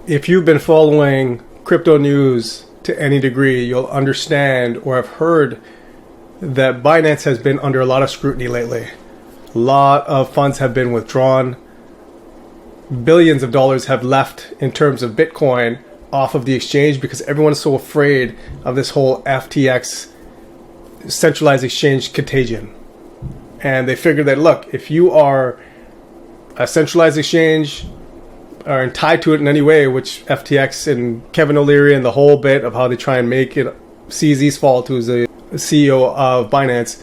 if you've been following crypto news to any degree, you'll understand or have heard that Binance has been under a lot of scrutiny lately. A lot of funds have been withdrawn. Billions of dollars have left in terms of Bitcoin off of the exchange because everyone's so afraid of this whole FTX centralized exchange contagion. And they figured that, look, if you are a centralized exchange or tied to it in any way, which FTX and Kevin O'Leary and the whole bit of how they try and make it CZ's fault, who's the CEO of Binance,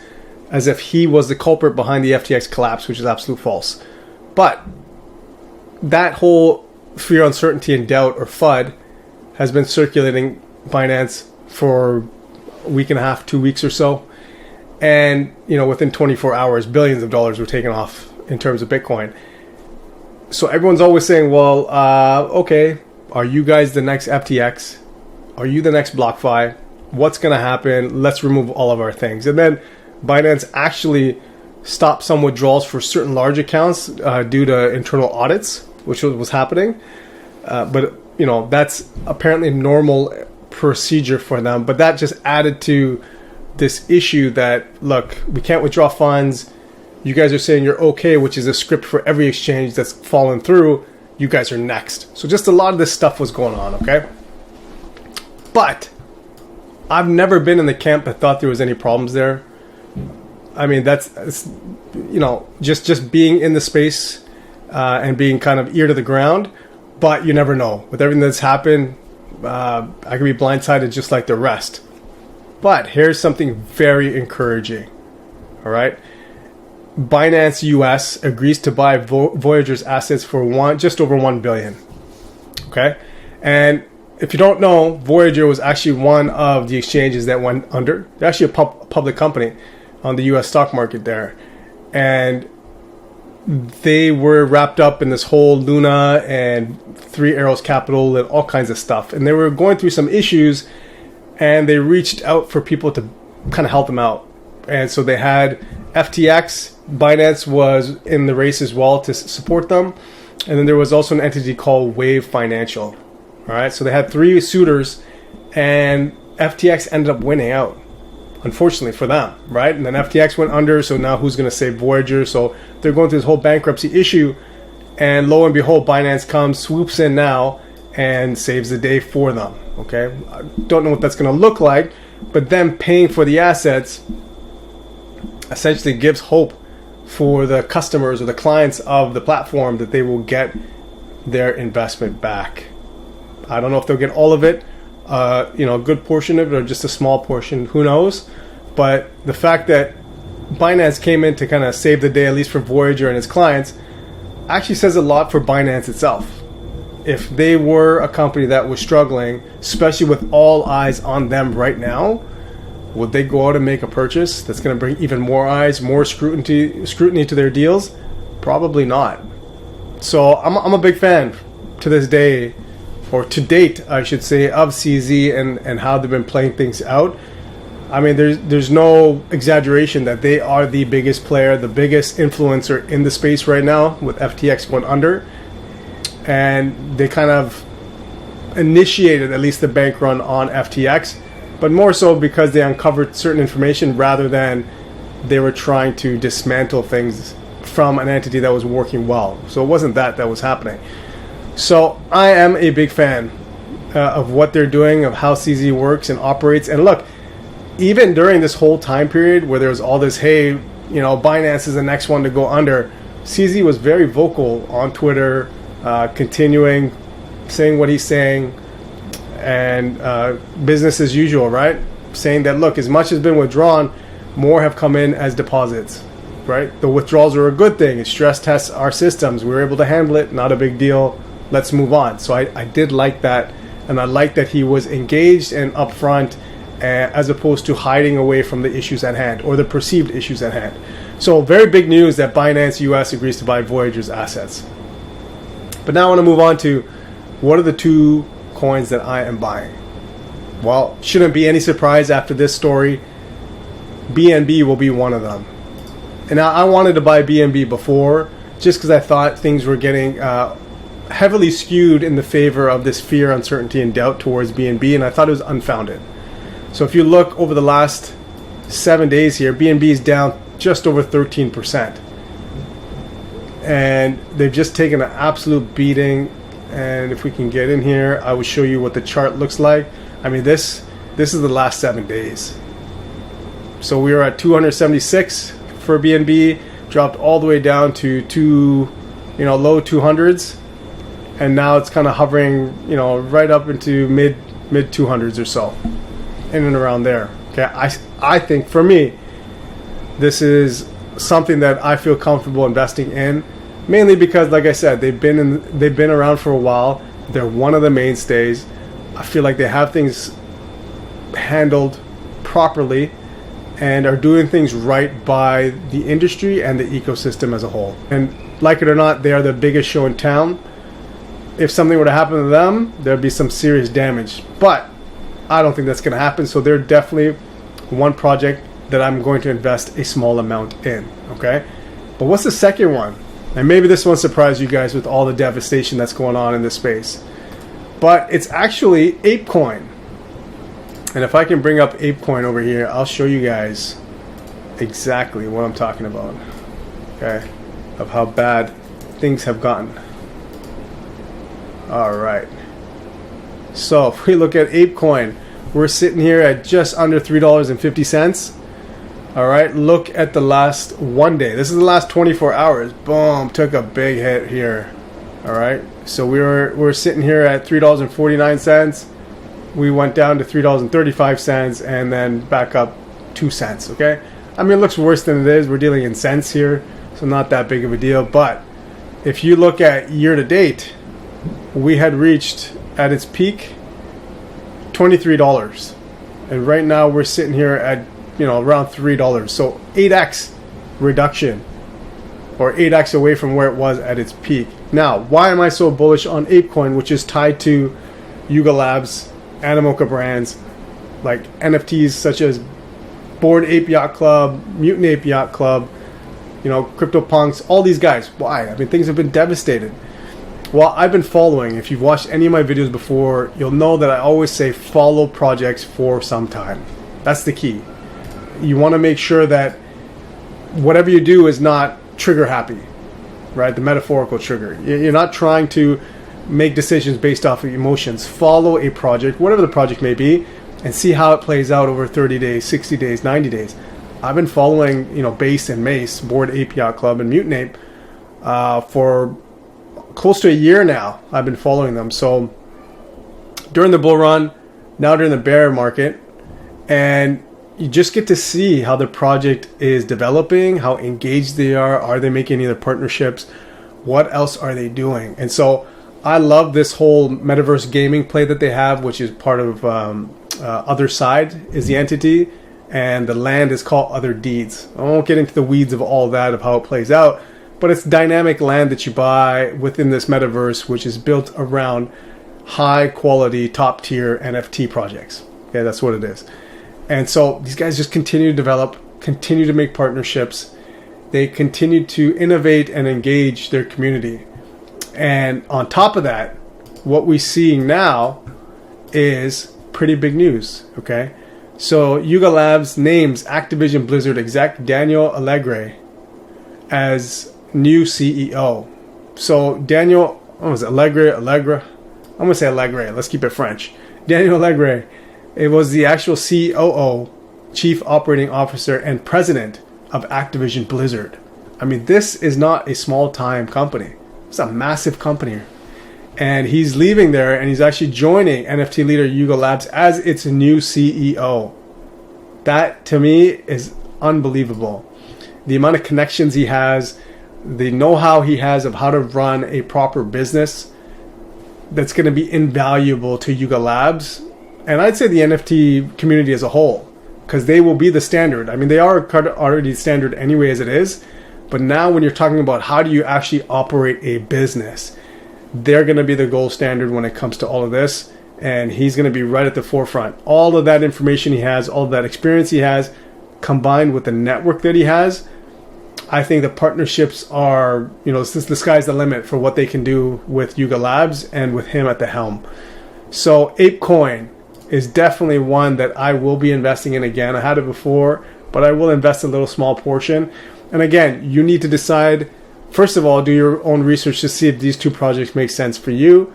as if he was the culprit behind the FTX collapse, which is absolute false. But that whole fear, uncertainty, and doubt, or FUD, has been circulating Binance for a week and a half, 2 weeks or so. And, within 24 hours, billions of dollars were taken off in terms of Bitcoin. So everyone's always saying, well, okay, are you guys the next FTX? Are you the next BlockFi? What's going to happen? Let's remove all of our things. And then Binance actually stopped some withdrawals for certain large accounts due to internal audits, which was happening. But that's apparently normal procedure for them. But that just added to this issue that, look, we can't withdraw funds. You guys are saying you're okay, which is a script for every exchange that's fallen through. You guys are next. So just a lot of this stuff was going on, okay? But I've never been in the camp that thought there was any problems there. I mean, that's just being in the space and being kind of ear to the ground. But you never know. With everything that's happened, I could be blindsided just like the rest. But here's something very encouraging. All right. Binance U.S. agrees to buy Voyager's assets for just over $1 billion. Okay. And if you don't know, Voyager was actually one of the exchanges that went under. They're actually a public company on the U.S. stock market there. And they were wrapped up in this whole Luna and Three Arrows Capital and all kinds of stuff. And they were going through some issues, and they reached out for people to kind of help them out. And so they had FTX. Binance was in the race as well to support them. And then there was also an entity called Wave Financial. All right, so they had three suitors, and FTX ended up winning out, unfortunately for them, right? And then FTX went under, so now who's going to save Voyager? So they're going through this whole bankruptcy issue, and lo and behold, Binance comes, swoops in now, and saves the day for them, okay? I don't know what that's going to look like, but them paying for the assets essentially gives hope for the customers or the clients of the platform that they will get their investment back. I don't know if they'll get all of it, a good portion of it, or just a small portion, who knows? But the fact that Binance came in to kind of save the day, at least for Voyager and its clients, actually says a lot for Binance itself. If they were a company that was struggling, especially with all eyes on them right now, would they go out and make a purchase that's going to bring even more eyes, more scrutiny to their deals? Probably not. So I'm a big fan to this day, or to date, I should say, of CZ and how they've been playing things out. I mean, there's no exaggeration that they are the biggest player, the biggest influencer in the space right now, with FTX going under. And they kind of initiated at least the bank run on FTX, but more so because they uncovered certain information rather than they were trying to dismantle things from an entity that was working well. So it wasn't that was happening. So I am a big fan of what they're doing, of how CZ works and operates. And look, even during this whole time period where there was all this, hey, Binance is the next one to go under, CZ was very vocal on Twitter, continuing, saying what he's saying, and business as usual, right? Saying that, look, as much has been withdrawn, more have come in as deposits, right? The withdrawals are a good thing. It stress tests our systems. We were able to handle it. Not a big deal. Let's move on. So I did like that, and I like that he was engaged and upfront, as opposed to hiding away from the issues at hand or the perceived issues at hand. So very big news that Binance U.S. agrees to buy Voyager's assets. But now I want to move on to what are the two coins that I am buying. Well, shouldn't be any surprise after this story. BNB will be one of them. And I wanted to buy BNB before, just because I thought things were getting heavily skewed in the favor of this fear, uncertainty, and doubt towards BNB, and I thought it was unfounded. So if you look over the last 7 days here, BNB is down just over 13%. And they've just taken an absolute beating. And if we can get in here, I will show you what the chart looks like. I mean, this is the last 7 days. So we were at 276 for BNB, dropped all the way down to low 200s, and now it's kind of hovering, right up into mid 200s or so, in and around there. Okay, I think for me, this is something that I feel comfortable investing in, mainly because, like I said, they've been around for a while. They're one of the mainstays. I feel like they have things handled properly and are doing things right by the industry and the ecosystem as a whole. And like it or not, they are the biggest show in town. If something were to happen to them, there'd be some serious damage. But I don't think that's going to happen. So they're definitely one project that I'm going to invest a small amount in. Okay. But what's the second one? And maybe this one surprised you guys with all the devastation that's going on in this space. But it's actually ApeCoin. And if I can bring up ApeCoin over here, I'll show you guys exactly what I'm talking about. Okay. Of how bad things have gotten. All right. So if we look at ApeCoin, we're sitting here at just under $3.50. All right. Look at the last 1 day. This is the last 24 hours. Boom. Took a big hit here. All right. So we're sitting here at $3.49. We went down to $3.35 and then back up 2 cents. Okay. I mean, it looks worse than it is. We're dealing in cents here, so not that big of a deal. But if you look at year to date, we had reached at its peak $23, and right now we're sitting here at around $3. So 8x reduction, or 8x away from where it was at its peak. Now, why am I so bullish on ApeCoin, which is tied to Yuga Labs, Animoca brands, like NFTs such as Bored Ape Yacht Club, Mutant Ape Yacht Club, CryptoPunks, all these guys? Why? I mean, things have been devastated. Well, I've been following. If you've watched any of my videos before, you'll know that I always say follow projects for some time. That's the key. You want to make sure that whatever you do is not trigger happy, right? The metaphorical trigger. You're not trying to make decisions based off of emotions. Follow a project, whatever the project may be, and see how it plays out over 30 days, 60 days, 90 daase. I've been following, Base and Mace, Bored Ape Yacht Club, and Mutant Ape for close to a year now. I've been following them. So during the bull run, now during the bear market, and you just get to see how the project is developing, how engaged they are. Are they making any other partnerships? What else are they doing? And so I love this whole metaverse gaming play that they have, which is part of Other Side is the entity, and the land is called Other Deeds. I won't get into the weeds of all that, of how it plays out, but it's dynamic land that you buy within this metaverse, which is built around high quality, top tier NFT projects. Okay, that's what it is. And so these guys just continue to develop, continue to make partnerships. They continue to innovate and engage their community. And on top of that, what we're seeing now is pretty big news. Okay, so Yuga Labs names Activision Blizzard exec Daniel Alegre as new CEO. So Daniel, what was it? Alegre? I'm gonna say Alegre. Let's keep it French. Daniel Alegre. It was the actual COO, Chief Operating Officer, and President of Activision Blizzard. I mean, this is not a small-time company. It's a massive company. And he's leaving there, and he's actually joining NFT leader Yuga Labs as its new CEO. That, to me, is unbelievable. The amount of connections he has, the know-how he has of how to run a proper business, that's going to be invaluable to Yuga Labs. And I'd say the NFT community as a whole, because they will be the standard. I mean, they are already standard anyway as it is. But now when you're talking about how do you actually operate a business, they're going to be the gold standard when it comes to all of this. And he's going to be right at the forefront. All of that information he has, all of that experience he has, combined with the network that he has, I think the partnerships are, the sky's the limit for what they can do with Yuga Labs and with him at the helm. So ApeCoin is definitely one that I will be investing in again. I had it before, but I will invest a little small portion. And again, you need to decide, first of all, do your own research to see if these two projects make sense for you.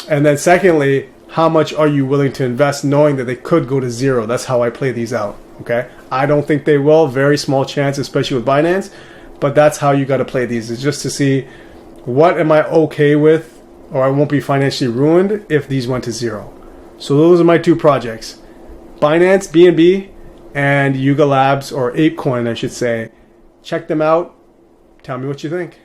And then secondly, how much are you willing to invest knowing that they could go to zero? That's how I play these out, okay? I don't think they will. Very small chance, especially with Binance. But that's how you got to play these, is just to see what am I okay with, or I won't be financially ruined if these went to zero. So those are my two projects. Binance, BNB, and Yuga Labs, or ApeCoin, I should say. Check them out. Tell me what you think.